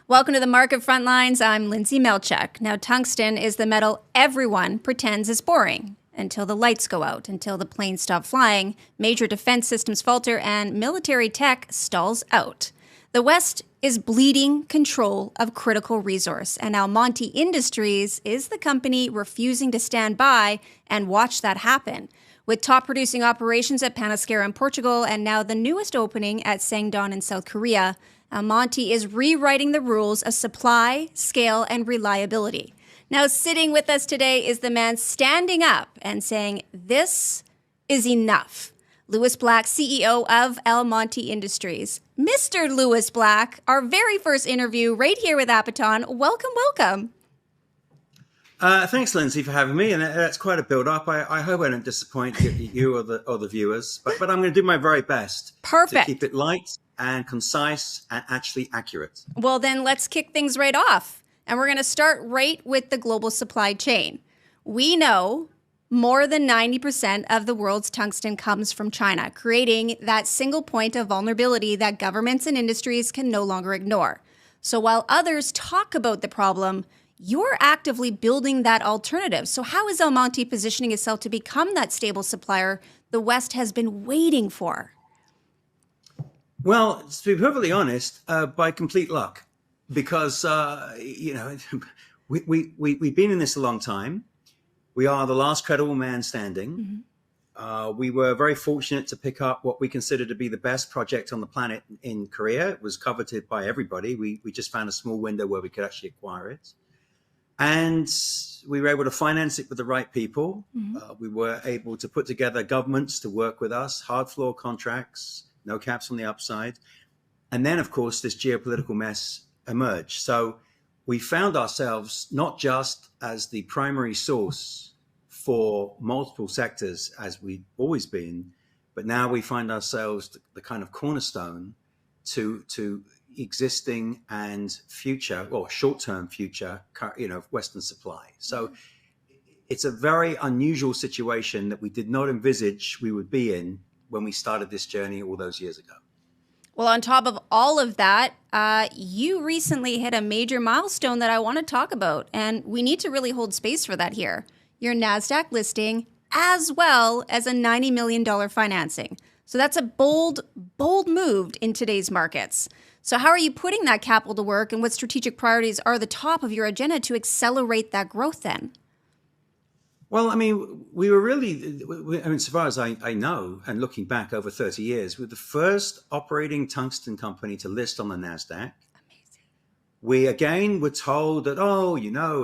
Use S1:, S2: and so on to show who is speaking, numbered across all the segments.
S1: Welcome to the Market Frontlines. I'm Lindsay Melchuk. Now, tungsten is the metal everyone pretends is boring until the lights go out, until the planes stop flying, major defense systems falter, and military tech stalls out. The West is bleeding control of critical resource, and Almonty Industries is the company refusing to stand by and watch that happen. With top producing operations at Panasqueira in Portugal and now the newest opening at Sangdong in South Korea, Almonty is rewriting the rules of supply, scale, and reliability. Now, sitting with us today is the man standing up and saying, this is enough. Lewis Black, CEO of Almonty Industries. Mr. Lewis Black, our very first interview right here with Appiton. Welcome, welcome.
S2: Thanks, Lindsay, for having me, and that's quite a build-up. I hope I don't disappoint you or the viewers, but I'm going to do my very best.
S1: Perfect.
S2: To keep it light and concise and actually accurate.
S1: Well, then let's kick things right off, and we're going to start right with the global supply chain. We know more than 90% of the world's tungsten comes from China, creating that single point of vulnerability that governments and industries can no longer ignore. So while others talk about the problem, you're actively building that alternative. So how is Almonty positioning itself to become that stable supplier the West has been waiting for?
S2: Well, to be perfectly honest, by complete luck, because we've been in this a long time. We are the last credible man standing. Mm-hmm. We were very fortunate to pick up what we consider to be the best project on the planet in Korea. It was coveted by everybody. We just found a small window where we could actually acquire it. And we were able to finance it with the right people. Mm-hmm. We were able to put together governments to work with us, hard floor contracts, no caps on the upside. And then, of course, this geopolitical mess emerged. So we found ourselves not just as the primary source for multiple sectors as we've always been, but now we find ourselves the kind of cornerstone to existing and future, or short-term future, Western supply. So it's a very unusual situation that we did not envisage we would be in when we started this journey all those years ago.
S1: Well, on top of all of that, you recently hit a major milestone that I want to talk about, and we need to really hold space for that here. Your NASDAQ listing, as well as a $90 million financing. So that's a bold move in today's markets. So how are you putting that capital to work, and what strategic priorities are the top of your agenda to accelerate that growth then?
S2: Well, I mean, we were really, so far as I know, and looking back over 30 years, we're the first operating tungsten company to list on the NASDAQ.
S1: Amazing.
S2: We, again, were told that,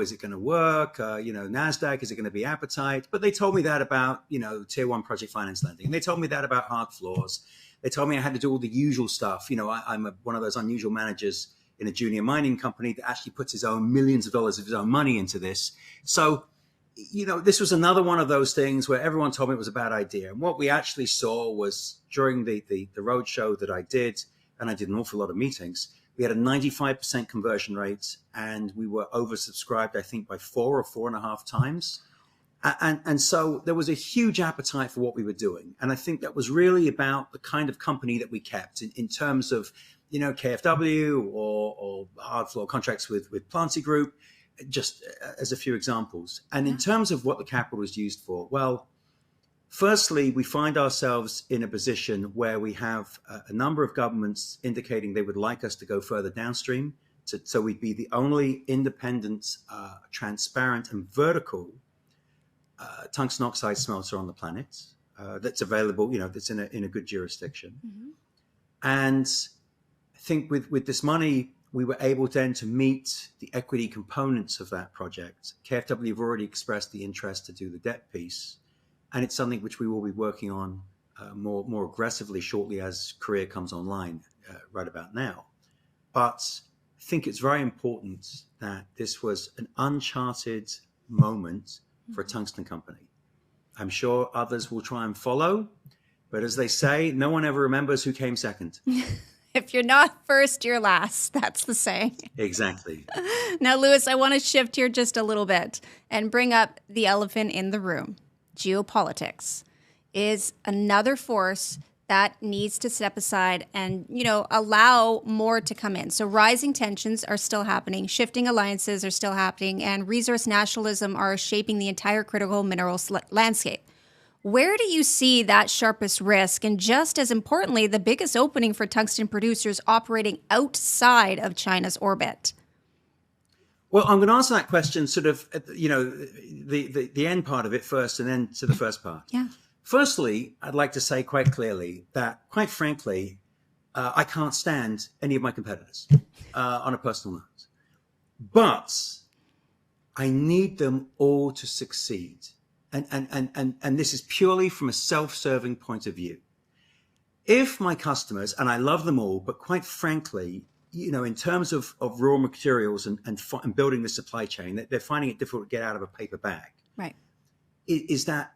S2: is it going to work? NASDAQ, is it going to be appetite? But they told me that about, tier one project finance lending. And they told me that about hard floors. They told me I had to do all the usual stuff. I'm one of those unusual managers in a junior mining company that actually puts his own millions of dollars of his own money into this. So, this was another one of those things where everyone told me it was a bad idea. And what we actually saw was during the road show that I did, and I did an awful lot of meetings, we had a 95% conversion rate, and we were oversubscribed, I think, by 4 or 4.5 times. And so there was a huge appetite for what we were doing. And I think that was really about the kind of company that we kept in terms of, KfW or hard floor contracts with Planty Group, just as a few examples. And in terms of what the capital was used for, well, firstly, we find ourselves in a position where we have a number of governments indicating they would like us to go further downstream. So we'd be the only independent, transparent and vertical tungsten oxide smelter on the planet that's available, that's in a good jurisdiction. Mm-hmm. And I think with this money, we were able then to meet the equity components of that project. KfW have already expressed the interest to do the debt piece, and it's something which we will be working on more aggressively shortly as Korea comes online right about now. But I think it's very important that this was an uncharted moment for a tungsten company. I'm sure others will try and follow, but as they say, no one ever remembers who came second.
S1: If you're not first, you're last. That's the saying.
S2: Exactly.
S1: Now, Lewis, I want to shift here just a little bit and bring up the elephant in the room. Geopolitics is another force that needs to step aside and, allow more to come in. So rising tensions are still happening, shifting alliances are still happening, and resource nationalism are shaping the entire critical minerals landscape. Where do you see that sharpest risk? And just as importantly, the biggest opening for tungsten producers operating outside of China's orbit?
S2: Well, I'm going to answer that question sort of, the end part of it first and then to the first part.
S1: Yeah.
S2: Firstly, I'd like to say quite clearly that, quite frankly, I can't stand any of my competitors on a personal note. But I need them all to succeed. And this is purely from a self-serving point of view. If my customers, and I love them all, but quite frankly, in terms of raw materials and building the supply chain, they're finding it difficult to get out of a paper bag.
S1: Right.
S2: Is that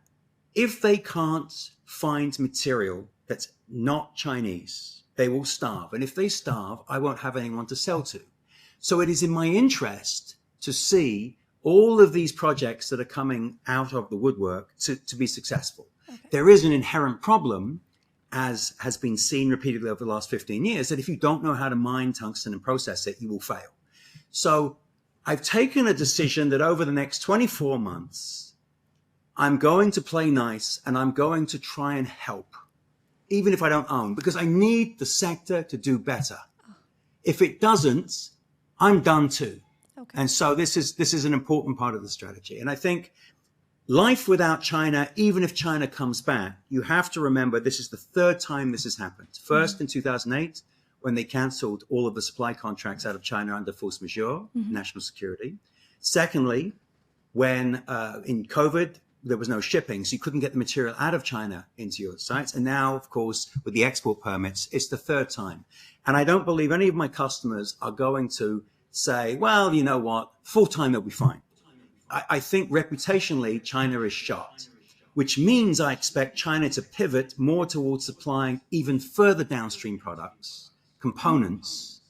S2: if they can't find material that's not Chinese, they will starve. And if they starve, I won't have anyone to sell to. So it is in my interest to see all of these projects that are coming out of the woodwork to be successful. Okay. There is an inherent problem, as has been seen repeatedly over the last 15 years, that if you don't know how to mine tungsten and process it, you will fail. So I've taken a decision that over the next 24 months, I'm going to play nice and I'm going to try and help, even if I don't own, because I need the sector to do better. If it doesn't, I'm done too. Okay. And so this is an important part of the strategy. And I think life without China, even if China comes back, you have to remember this is the third time this has happened. First in 2008, when they canceled all of the supply contracts out of China under force majeure, national security. Secondly, when in COVID, there was no shipping, so you couldn't get the material out of China into your sites. And now, of course, with the export permits, it's the third time. And I don't believe any of my customers are going to say, well, you know what, full time they'll be fine. I think reputationally, China is shot, which means I expect China to pivot more towards supplying even further downstream products, components,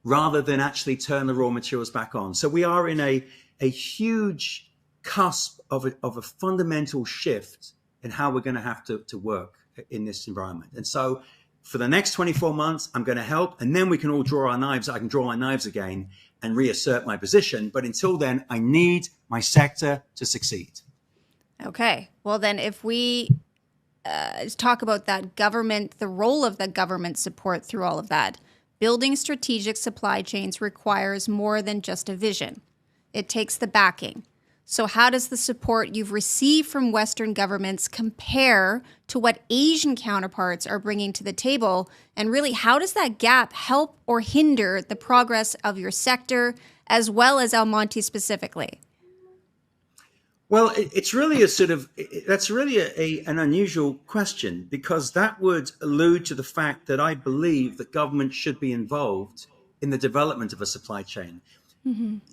S2: rather than actually turn the raw materials back on. So we are in a huge cusp of a fundamental shift in how we're going to have to work in this environment. And so for the next 24 months, I'm going to help, and then we can all draw our knives. I can draw my knives again and reassert my position. But until then, I need my sector to succeed.
S1: Okay. Well, then if we talk about that government, the role of the government support through all of that, building strategic supply chains requires more than just a vision. It takes the backing. So how does the support you've received from Western governments compare to what Asian counterparts are bringing to the table? And really, how does that gap help or hinder the progress of your sector, as well as Almonty specifically?
S2: Well, it's really that's really an unusual question, because that would allude to the fact that I believe that government should be involved in the development of a supply chain.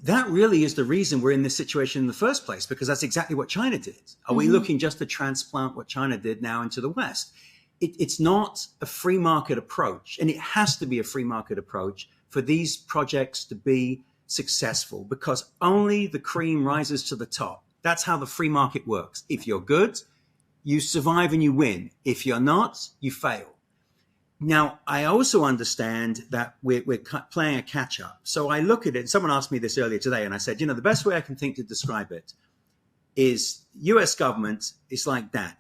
S2: That really is the reason we're in this situation in the first place, because that's exactly what China did. Are we looking just to transplant what China did now into the West? It's not a free market approach, and it has to be a free market approach for these projects to be successful, because only the cream rises to the top. That's how the free market works. If you're good, you survive and you win. If you're not, you fail. Now, I also understand that we're playing a catch-up. So I look at it, and someone asked me this earlier today, and I said, the best way I can think to describe it is US government is like dad.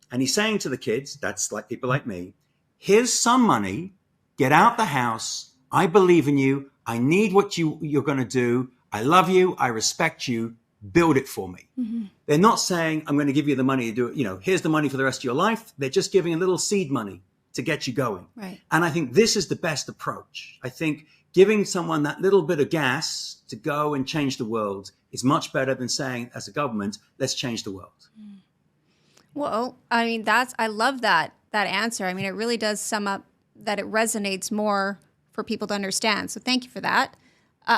S2: And he's saying to the kids, that's like people like me, here's some money, get out the house, I believe in you, I need what you're going to do, I love you, I respect you, build it for me. They're not saying, I'm going to give you the money to do it, here's the money for the rest of your life. They're just giving a little seed money to get you going. Right. And I think this is the best approach. I think giving someone that little bit of gas to go and change the world is much better than saying, as a government, let's change the world.
S1: Well, I mean, I love that answer. I mean, it really does sum up that it resonates more for people to understand. So thank you for that.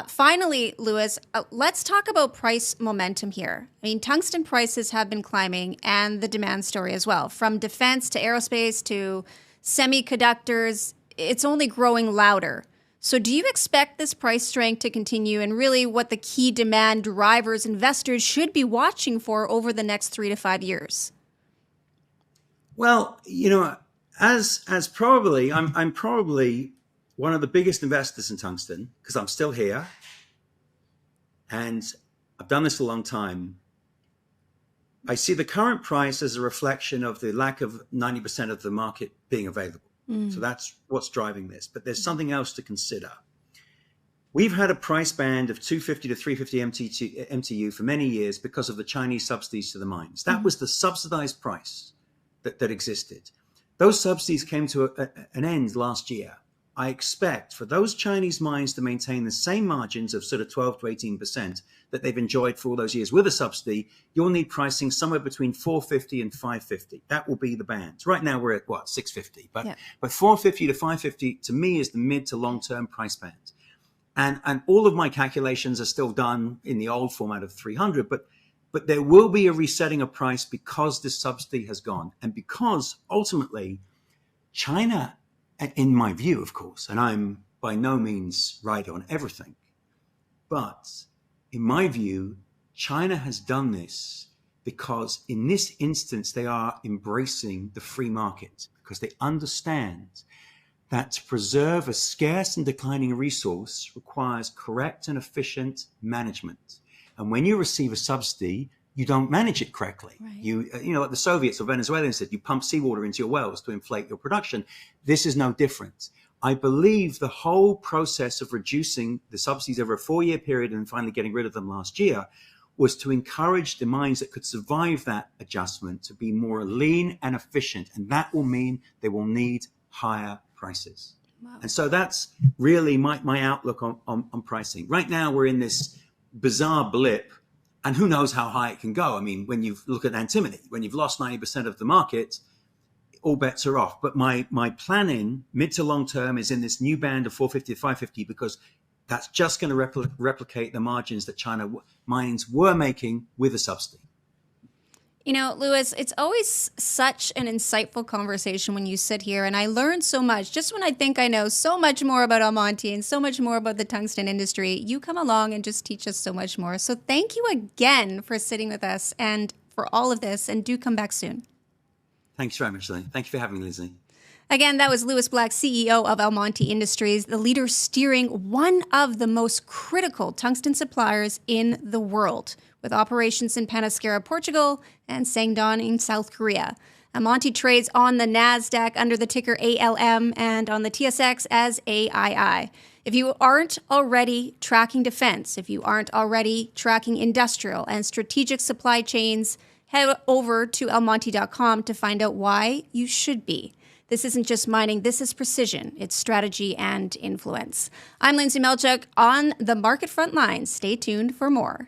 S1: Finally, Louis, let's talk about price momentum here. I mean, tungsten prices have been climbing, and the demand story as well. From defense to aerospace to semiconductors, it's only growing louder. So do you expect this price strength to continue, and really what the key demand drivers investors should be watching for over the next 3 to 5 years?
S2: Well, as probably, I'm probably one of the biggest investors in tungsten because I'm still here, and I've done this a long time. I see the current price as a reflection of the lack of 90% of the market being available. So that's what's driving this. But there's something else to consider. We've had a price band of 250 to 350 MTU for many years because of the Chinese subsidies to the mines. That was the subsidized price that existed. Those subsidies came to an end last year. I expect for those Chinese mines to maintain the same margins of sort of 12 to 18% that they've enjoyed for all those years with a subsidy, you'll need pricing somewhere between 450 and 550. That will be the bands. Right now we're at what, 650, but 450 to 550 to me is the mid to long-term price band. And all of my calculations are still done in the old format of 300, but there will be a resetting of price because this subsidy has gone. And because ultimately China, in my view, of course, and I'm by no means right on everything, but in my view, China has done this because in this instance, they are embracing the free market because they understand that to preserve a scarce and declining resource requires correct and efficient management. And when you receive a subsidy, you don't manage it correctly. Right. You know, like the Soviets or Venezuelans said, you pump seawater into your wells to inflate your production. This is no different. I believe the whole process of reducing the subsidies over a 4-year period and finally getting rid of them last year was to encourage the mines that could survive that adjustment to be more lean and efficient. And that will mean they will need higher prices. Wow. And so that's really my outlook on pricing. Right now, we're in this bizarre blip, and who knows how high it can go. I mean, when you look at antimony, when you've lost 90% of the market, all bets are off. But my planning, mid to long term, is in this new band of 450 to 550 because that's just going to replicate the margins that China mines were making with a subsidy.
S1: You know, Louis, it's always such an insightful conversation when you sit here, and I learn so much. Just when I think I know so much more about Almonty and so much more about the tungsten industry, you come along and just teach us so much more. So thank you again for sitting with us and for all of this, and do come back soon.
S2: Thanks very much, Lynn. Thank you for having me, Lizzie.
S1: Again, that was Louis Black, CEO of Almonty Industries, the leader steering one of the most critical tungsten suppliers in the world, with operations in Panasqueira, Portugal, and Sangdong in South Korea. Almonty trades on the NASDAQ under the ticker ALM and on the TSX as AII. If you aren't already tracking defense, if you aren't already tracking industrial and strategic supply chains, head over to almonty.com to find out why you should be. This isn't just mining, this is precision. It's strategy and influence. I'm Lindsay Melchuk on the Market Front Lines. Stay tuned for more.